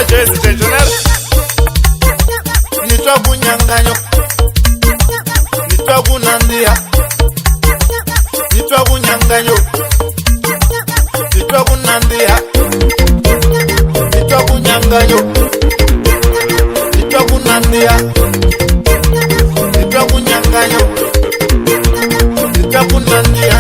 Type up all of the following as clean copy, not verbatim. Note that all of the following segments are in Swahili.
Jesse Tensional. Nitwa kunyanganyo. Nitwa kunandia. Nitwa kunyanganyo. Nitwa kunandia. Nitwa kunyanganyo. Nitwa kunandia. Nitwa kunyanganyo. Nitwa kunandia.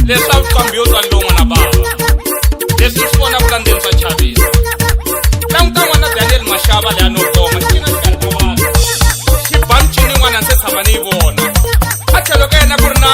Leswi kwambiwa longa na baba leswi swi vona ku landzeni swa chavisa languta n'wana Daniel Mashava leyi no koma xina xikarhi ka vanhu xibamicini n'wana ndzi tshama ni yi vona a tlhelo ka yena ku ri na